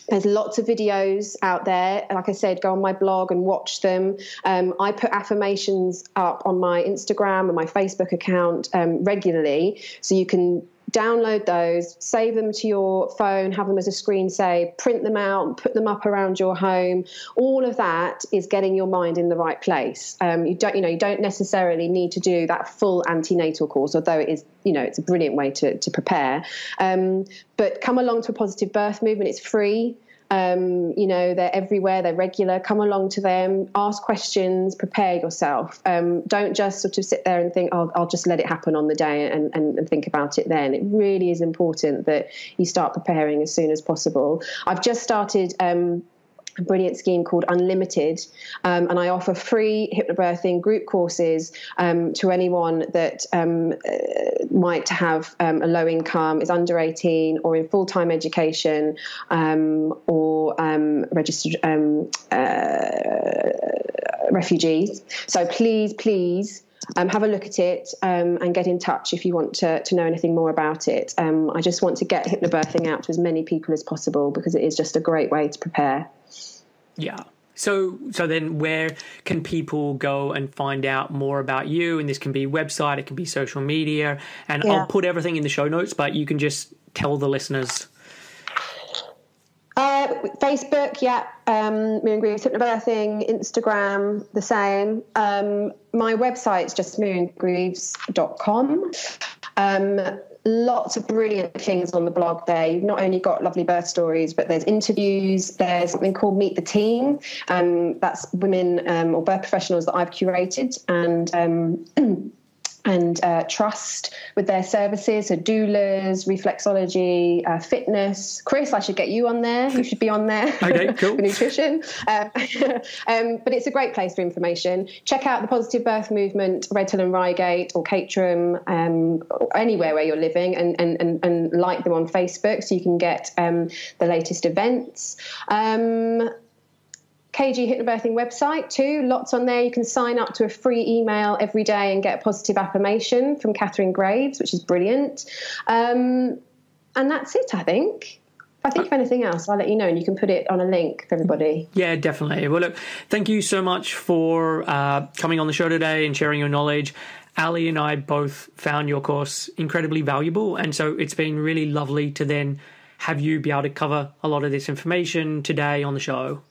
There's lots of videos out there. Like I said, go on my blog and watch them. I put affirmations up on my Instagram and my Facebook account regularly, so you can download those, save them to your phone, have them as a screen save, print them out, put them up around your home. All of that is getting your mind in the right place. You don't necessarily need to do that full antenatal course, although it is, it's a brilliant way to prepare. But come along to a Positive Birth Movement. It's free. They're everywhere, they're regular. Come along to them, ask questions, prepare yourself. Don't just sort of sit there and think, I'll just let it happen on the day and think about it then. It really is important that you start preparing as soon as possible. I've just started a brilliant scheme called Unlimited, and I offer free hypnobirthing group courses to anyone that might have a low income, is under 18 or in full-time education, or registered refugees. So please have a look at it and get in touch if you want to know anything more about it. I just want to get hypnobirthing out to as many people as possible, because it is just a great way to prepare. Yeah. So then where can people go and find out more about you? And this can be website, it can be social media, and I'll put everything in the show notes, but you can just tell the listeners. Facebook, Miriam Greaves Hypnobirthing. Instagram, the same. My website's just miriamgreaves.com. Lots of brilliant things on the blog there. You've not only got lovely birth stories, but there's interviews. There's something called Meet the Team. That's women or birth professionals that I've curated and trust with their services. So doulas, reflexology, fitness. Chris, I should get you on there. You should be on there. Okay, cool. For nutrition. But it's a great place for information. Check out the Positive Birth Movement, Red Hill and Reigate, or Caterham, or anywhere where you're living, and like them on Facebook so you can get the latest events. KG Hypnobirthing website too, lots on there. You can sign up to a free email every day and get a positive affirmation from Miriam Greaves, which is brilliant. And that's it, I think. If I think of anything else, I'll let you know, and you can put it on a link for everybody. Yeah, definitely. Well, look, thank you so much for coming on the show today and sharing your knowledge. Ali and I both found your course incredibly valuable, and so it's been really lovely to then have you be able to cover a lot of this information today on the show.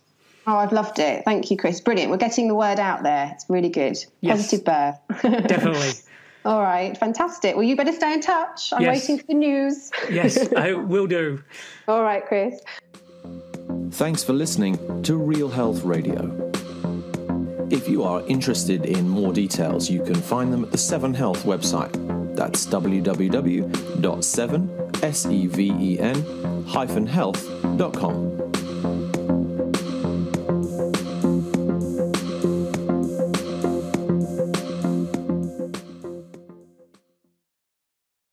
Oh, I've loved it. Thank you, Chris. Brilliant. We're getting the word out there. It's really good. Yes. Positive birth. Definitely. All right. Fantastic. Well, you better stay in touch. I'm waiting for the news. Yes, I will do. All right, Chris. Thanks for listening to Real Health Radio. If you are interested in more details, you can find them at the 7 Health website. That's www.7, health.com.